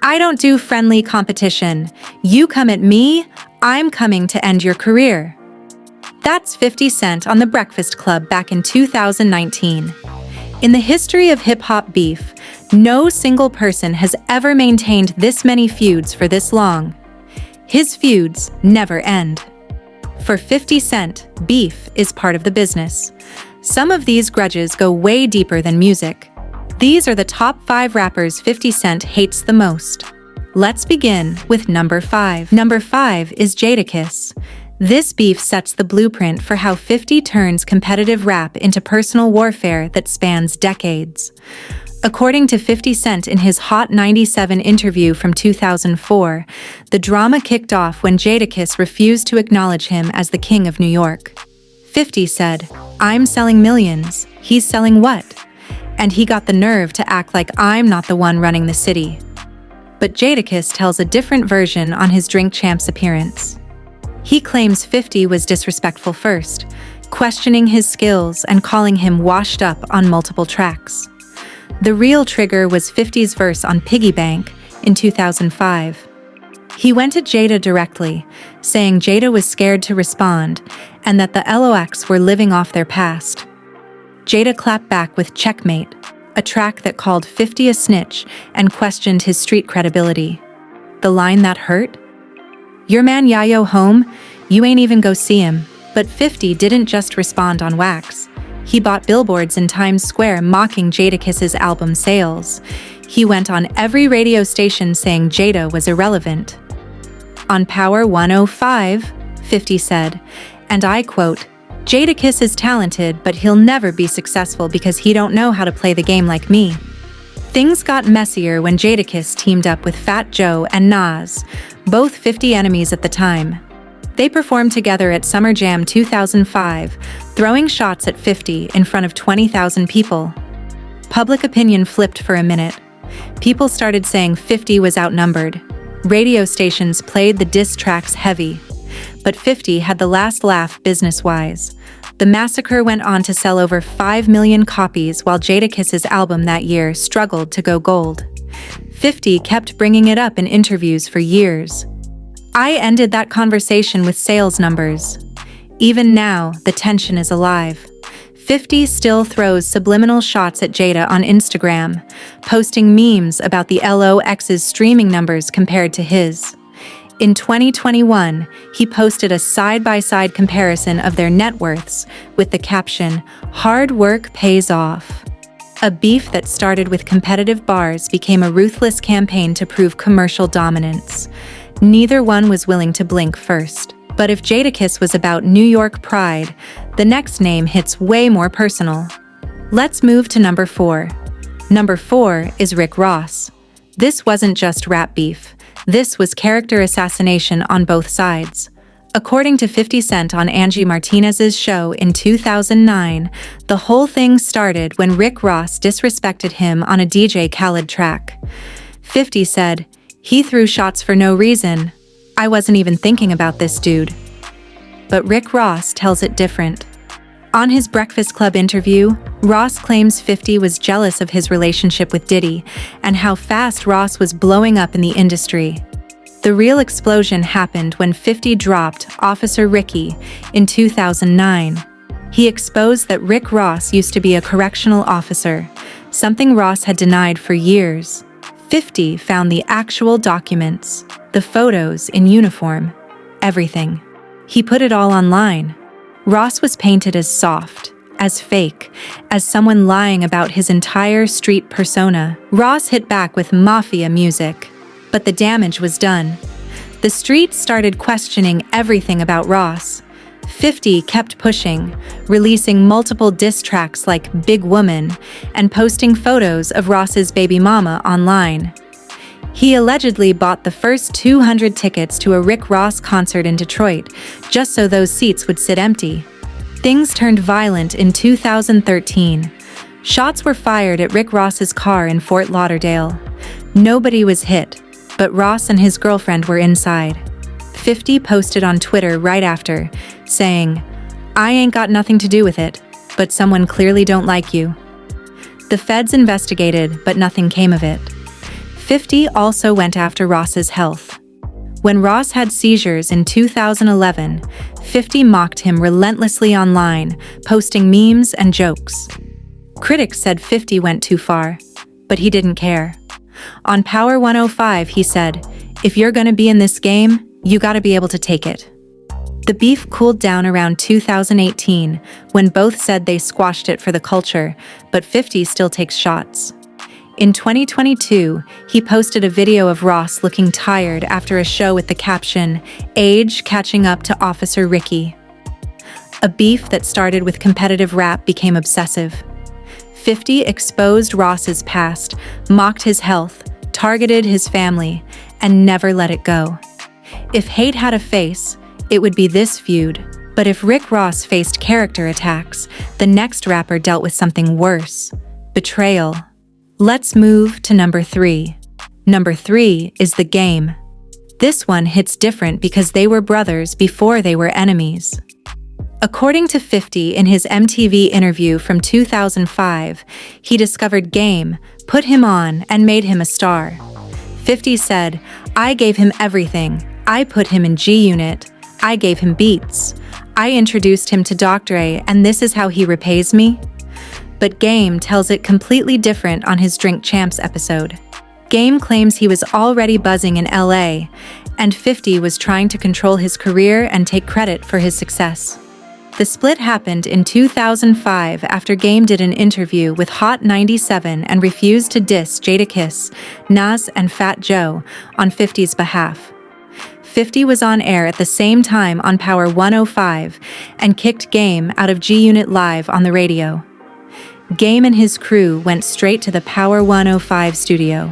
I don't do friendly competition. You come at me, I'm coming to end your career. That's 50 Cent on The Breakfast Club back in 2019. In the history of hip-hop beef, no single person has ever maintained this many feuds for this long. His feuds never end. For 50 Cent, beef is part of the business. Some of these grudges go way deeper than music. These are the top 5 rappers 50 Cent hates the most. Let's begin with number 5. Number 5 is Jadakiss. This beef sets the blueprint for how 50 turns competitive rap into personal warfare that spans decades. According to 50 Cent in his Hot 97 interview from 2004, the drama kicked off when Jadakiss refused to acknowledge him as the king of New York. 50 said, "I'm selling millions, he's selling what?" And he got the nerve to act like I'm not the one running the city. But Jadakiss tells a different version on his Drink Champs appearance. He claims 50 was disrespectful first, questioning his skills and calling him washed up on multiple tracks. The real trigger was 50's verse on Piggy Bank in 2005. He went at Jada directly, saying Jada was scared to respond and that the LOX were living off their past. Jada clapped back with Checkmate, a track that called 50 a snitch and questioned his street credibility. The line that hurt? "Your man Yayo home? You ain't even go see him." But 50 didn't just respond on wax. He bought billboards in Times Square mocking Jadakiss's album sales. He went on every radio station saying Jada was irrelevant. On Power 105, 50 said, and I quote, "Jadakiss is talented, but he'll never be successful because he don't know how to play the game like me." Things got messier when Jadakiss teamed up with Fat Joe and Nas, both 50 enemies at the time. They performed together at Summer Jam 2005, throwing shots at 50 in front of 20,000 people. Public opinion flipped for a minute. People started saying 50 was outnumbered. Radio stations played the diss tracks heavy. But 50 had the last laugh business-wise. The Massacre went on to sell over 5 million copies while Jadakiss's album that year struggled to go gold. 50 kept bringing it up in interviews for years. I ended that conversation with sales numbers. Even now, the tension is alive. 50 still throws subliminal shots at Jada on Instagram, posting memes about the LOX's streaming numbers compared to his. In 2021, he posted a side-by-side comparison of their net worths with the caption, "Hard work pays off." A beef that started with competitive bars became a ruthless campaign to prove commercial dominance. Neither one was willing to blink first. But if Jadakiss was about New York pride, the next name hits way more personal. Let's move to number 4. Number 4 is Rick Ross. This wasn't just rap beef. This was character assassination on both sides. According to 50 Cent on Angie Martinez's show in 2009, the whole thing started when Rick Ross disrespected him on a DJ Khaled track. 50 said, "He threw shots for no reason. I wasn't even thinking about this dude." But Rick Ross tells it different. On his Breakfast Club interview, Ross claims 50 was jealous of his relationship with Diddy and how fast Ross was blowing up in the industry. The real explosion happened when 50 dropped Officer Ricky in 2009. He exposed that Rick Ross used to be a correctional officer, something Ross had denied for years. 50 found the actual documents, the photos in uniform, everything. He put it all online. Ross was painted as soft, as fake, as someone lying about his entire street persona. Ross hit back with mafia music, but the damage was done. The streets started questioning everything about Ross. 50 kept pushing, releasing multiple diss tracks like Big Woman and posting photos of Ross's baby mama online. He allegedly bought the first 200 tickets to a Rick Ross concert in Detroit, just so those seats would sit empty. Things turned violent in 2013. Shots were fired at Rick Ross's car in Fort Lauderdale. Nobody was hit, but Ross and his girlfriend were inside. 50 posted on Twitter right after, saying, "I ain't got nothing to do with it, but someone clearly don't like you." The feds investigated, but nothing came of it. 50 also went after Ross's health. When Ross had seizures in 2011, 50 mocked him relentlessly online, posting memes and jokes. Critics said 50 went too far, but he didn't care. On Power 105, he said, "If you're gonna be in this game, you gotta be able to take it." The beef cooled down around 2018, when both said they squashed it for the culture, but 50 still takes shots. In 2022, he posted a video of Ross looking tired after a show with the caption, "Age catching up to Officer Ricky." A beef that started with competitive rap became obsessive. 50 exposed Ross's past, mocked his health, targeted his family, and never let it go. If hate had a face, it would be this feud. But if Rick Ross faced character attacks, the next rapper dealt with something worse: betrayal. Let's move to number 3. Number 3 is The Game. This one hits different because they were brothers before they were enemies. According to 50 in his MTV interview from 2005, he discovered Game, put him on, and made him a star. 50 said, "I gave him everything. I put him in G-Unit. I gave him beats. I introduced him to Dr. and this is how he repays me?" But Game tells it completely different on his Drink Champs episode. Game claims he was already buzzing in LA, and 50 was trying to control his career and take credit for his success. The split happened in 2005 after Game did an interview with Hot 97 and refused to diss Jadakiss, Nas, and Fat Joe on 50's behalf. 50 was on air at the same time on Power 105 and kicked Game out of G-Unit Live on the radio. Game and his crew went straight to the Power 105 studio.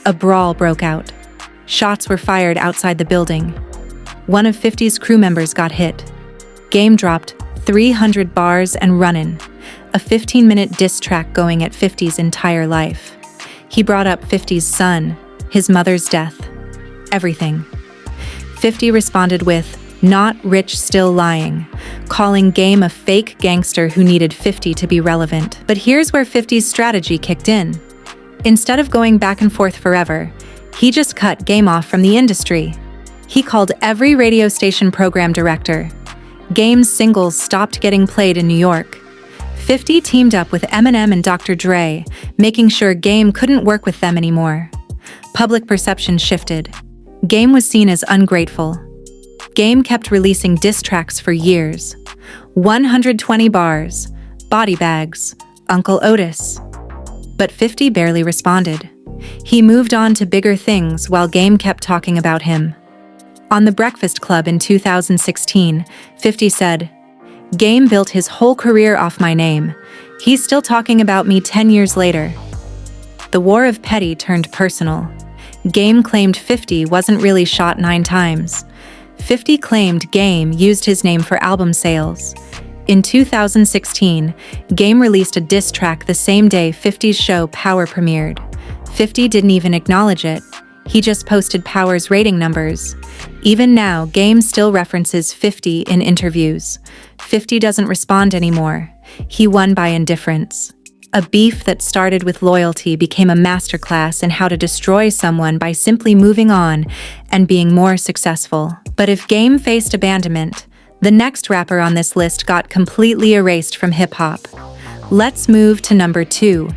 A brawl broke out. Shots were fired outside the building. One of 50's crew members got hit. Game dropped 300 bars and Runnin', a 15-minute diss track going at 50's entire life. He brought up 50's son, his mother's death, everything. 50 responded with, "Not rich, still lying," calling Game a fake gangster who needed 50 to be relevant. But here's where 50's strategy kicked in. Instead of going back and forth forever, he just cut Game off from the industry. He called every radio station program director. Game's singles stopped getting played in New York. 50 teamed up with Eminem and Dr. Dre, making sure Game couldn't work with them anymore. Public perception shifted. Game was seen as ungrateful. Game kept releasing diss tracks for years. 120 bars, Body Bags, Uncle Otis. But 50 barely responded. He moved on to bigger things while Game kept talking about him. On The Breakfast Club in 2016, 50 said, "Game built his whole career off my name. He's still talking about me 10 years later." The war of petty turned personal. Game claimed 50 wasn't really shot 9 times. 50 claimed Game used his name for album sales. In 2016, Game released a diss track the same day 50's show Power premiered. 50 didn't even acknowledge it. He just posted Power's rating numbers. Even now, Game still references 50 in interviews. 50 doesn't respond anymore. He won by indifference. A beef that started with loyalty became a masterclass in how to destroy someone by simply moving on and being more successful. But if Game faced abandonment, the next rapper on this list got completely erased from hip-hop. Let's move to number 2.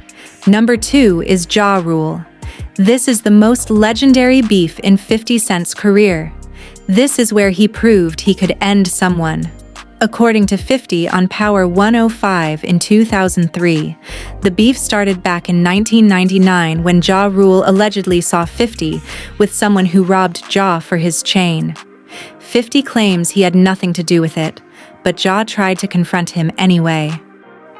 Number 2 is Ja Rule. This is the most legendary beef in 50 Cent's career. This is where he proved he could end someone. According to 50 on Power 105 in 2003, the beef started back in 1999 when Ja Rule allegedly saw 50 with someone who robbed Ja for his chain. 50 claims he had nothing to do with it, but Ja tried to confront him anyway.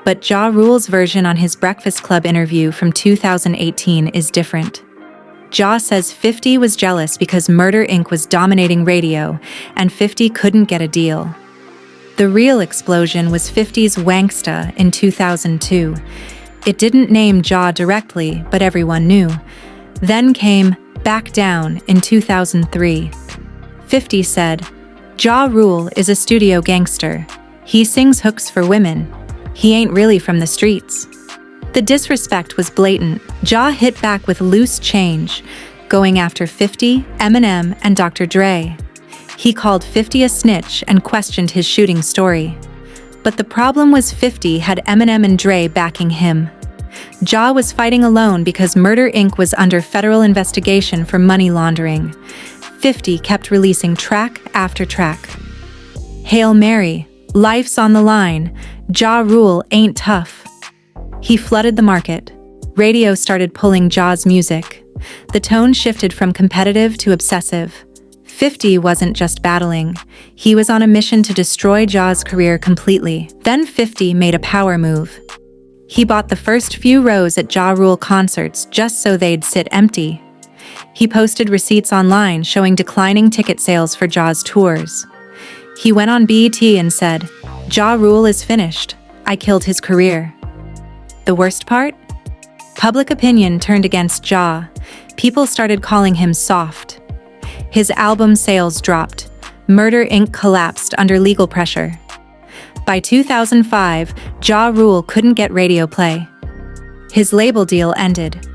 But Ja Rule's version on his Breakfast Club interview from 2018 is different. Ja says 50 was jealous because Murder Inc. was dominating radio and 50 couldn't get a deal. The real explosion was 50's Wanksta in 2002. It didn't name Ja directly, but everyone knew. Then came Back Down in 2003. 50 said, "Ja Rule is a studio gangster. He sings hooks for women. He ain't really from the streets." The disrespect was blatant. Ja hit back with loose change, going after 50, Eminem, and Dr. Dre. He called 50 a snitch and questioned his shooting story. But the problem was 50 had Eminem and Dre backing him. Ja was fighting alone because Murder Inc. was under federal investigation for money laundering. 50 kept releasing track after track. Hail Mary, life's on the line, Ja Rule ain't tough. He flooded the market. Radio started pulling Ja's music. The tone shifted from competitive to obsessive. 50 wasn't just battling. He was on a mission to destroy Ja's career completely. Then 50 made a power move. He bought the first few rows at Ja Rule concerts just so they'd sit empty. He posted receipts online showing declining ticket sales for Ja's tours. He went on BET and said, "Ja Rule is finished. I killed his career." The worst part? Public opinion turned against Ja. People started calling him soft. His album sales dropped. Murder Inc. collapsed under legal pressure. By 2005, Ja Rule couldn't get radio play. His label deal ended.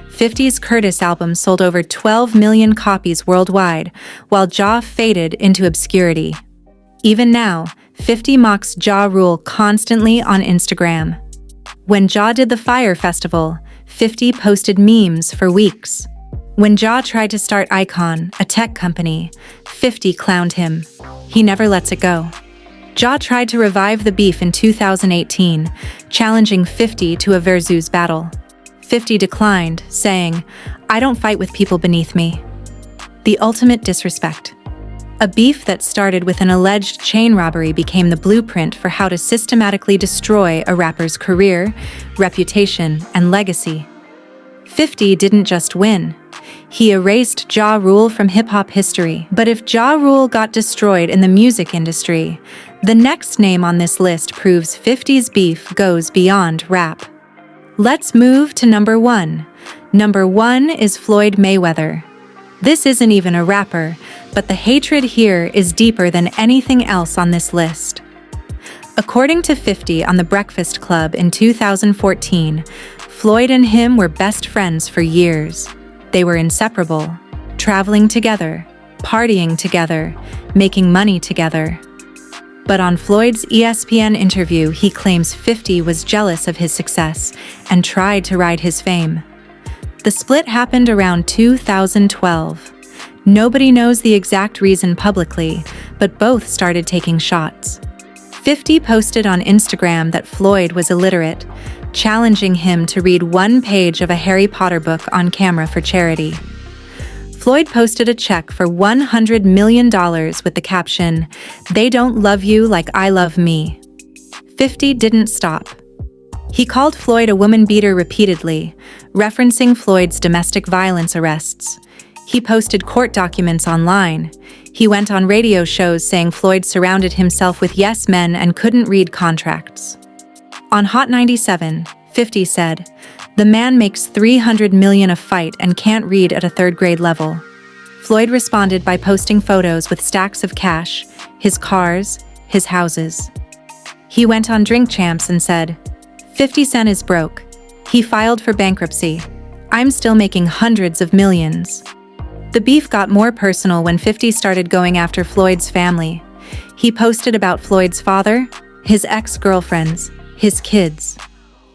50's Curtis album sold over 12 million copies worldwide, while Ja faded into obscurity. Even now, 50 mocks Ja Rule constantly on Instagram. When Ja did the Fire Festival, 50 posted memes for weeks. When Ja tried to start Icon, a tech company, 50 clowned him. He never lets it go. Ja tried to revive the beef in 2018, challenging 50 to a versus battle. 50 declined, saying, "I don't fight with people beneath me." The ultimate disrespect. A beef that started with an alleged chain robbery became the blueprint for how to systematically destroy a rapper's career, reputation, and legacy. 50 didn't just win. He erased Ja Rule from hip-hop history. But if Ja Rule got destroyed in the music industry, the next name on this list proves 50's beef goes beyond rap. Let's move to number 1. Number 1 is Floyd Mayweather. This isn't even a rapper, but the hatred here is deeper than anything else on this list. According to 50 on The Breakfast Club in 2014, Floyd and him were best friends for years. They were inseparable, traveling together, partying together, making money together. But on Floyd's ESPN interview, he claims 50 was jealous of his success and tried to ride his fame. The split happened around 2012. Nobody knows the exact reason publicly, but both started taking shots. 50 posted on Instagram that Floyd was illiterate, challenging him to read one page of a Harry Potter book on camera for charity. Floyd posted a check for $100 million with the caption, "They don't love you like I love me." 50 didn't stop. He called Floyd a woman beater repeatedly, referencing Floyd's domestic violence arrests. He posted court documents online. He went on radio shows saying Floyd surrounded himself with yes men and couldn't read contracts. On Hot 97, 50 said, "The man makes $300 million a fight and can't read at a third-grade level." Floyd responded by posting photos with stacks of cash, his cars, his houses. He went on Drink Champs and said, 50 Cent is broke. He filed for bankruptcy. I'm still making hundreds of millions. The beef got more personal when 50 started going after Floyd's family. He posted about Floyd's father, his ex-girlfriends, his kids.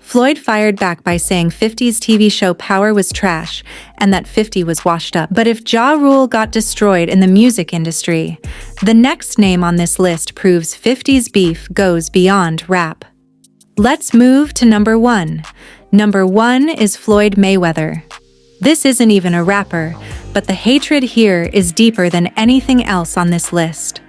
Floyd fired back by saying 50's TV show Power was trash and that 50 was washed up. But if Ja Rule got destroyed in the music industry, the next name on this list proves 50's beef goes beyond rap. Let's move to number 1. Number 1 is Floyd Mayweather. This isn't even a rapper, but the hatred here is deeper than anything else on this list.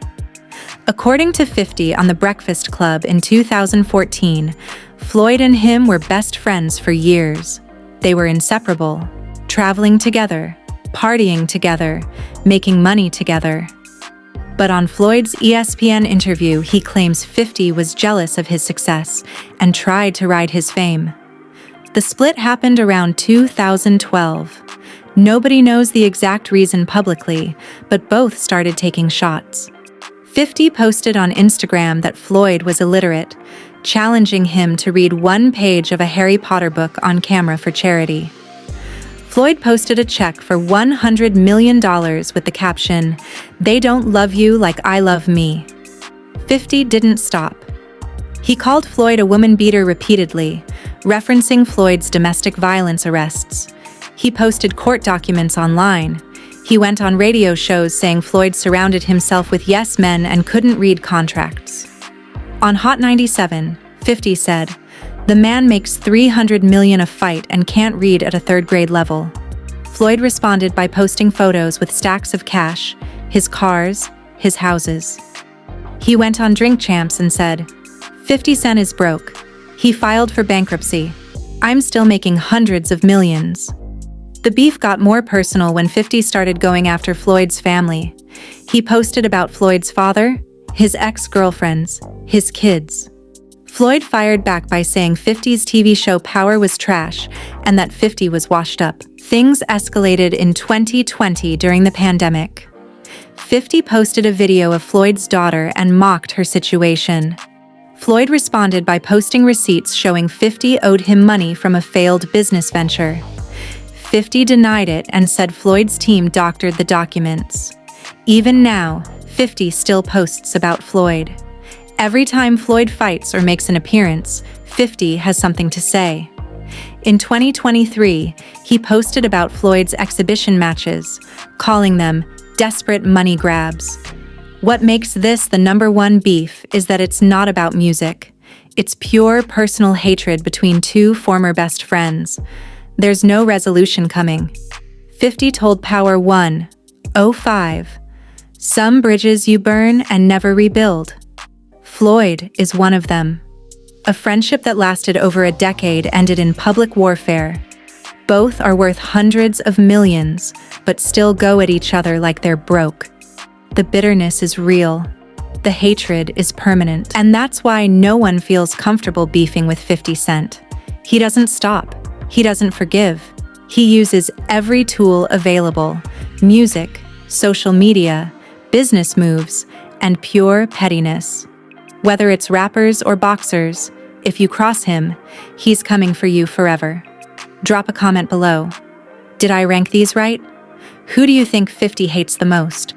According to 50 on The Breakfast Club in 2014, Floyd and him were best friends for years. They were inseparable, traveling together, partying together, making money together. But on Floyd's ESPN interview, he claims 50 was jealous of his success and tried to ride his fame. The split happened around 2012. Nobody knows the exact reason publicly, but both started taking shots. 50 posted on Instagram that Floyd was illiterate, challenging him to read one page of a Harry Potter book on camera for charity. Floyd posted a check for $100 million with the caption, "They don't love you like I love me." 50 didn't stop. He called Floyd a woman beater repeatedly, referencing Floyd's domestic violence arrests. He posted court documents online. He went on radio shows saying Floyd surrounded himself with yes men and couldn't read contracts. On Hot 97, 50 said, "The man makes $300 million a fight and can't read at a third-grade level." Floyd responded by posting photos with stacks of cash, his cars, his houses. He went on Drink Champs and said, 50 Cent is broke. He filed for bankruptcy. I'm still making hundreds of millions. The beef got more personal when 50 started going after Floyd's family. He posted about Floyd's father, his ex-girlfriends, his kids. Floyd fired back by saying 50's TV show Power was trash and that 50 was washed up. Things escalated in 2020 during the pandemic. 50 posted a video of Floyd's daughter and mocked her situation. Floyd responded by posting receipts showing 50 owed him money from a failed business venture. 50 denied it and said Floyd's team doctored the documents. Even now, 50 still posts about Floyd. Every time Floyd fights or makes an appearance, 50 has something to say. In 2023, he posted about Floyd's exhibition matches, calling them desperate money grabs. What makes this the #1 beef is that it's not about music. It's pure personal hatred between two former best friends. There's no resolution coming. 50 told Power 105, "Some bridges you burn and never rebuild." Floyd is one of them. A friendship that lasted over a decade ended in public warfare. Both are worth hundreds of millions, but still go at each other like they're broke. The bitterness is real. The hatred is permanent. And that's why no one feels comfortable beefing with 50 Cent. He doesn't stop. He doesn't forgive. He uses every tool available: music, social media, business moves, and pure pettiness. Whether it's rappers or boxers, if you cross him, he's coming for you forever. Drop a comment below. Did I rank these right? Who do you think 50 hates the most?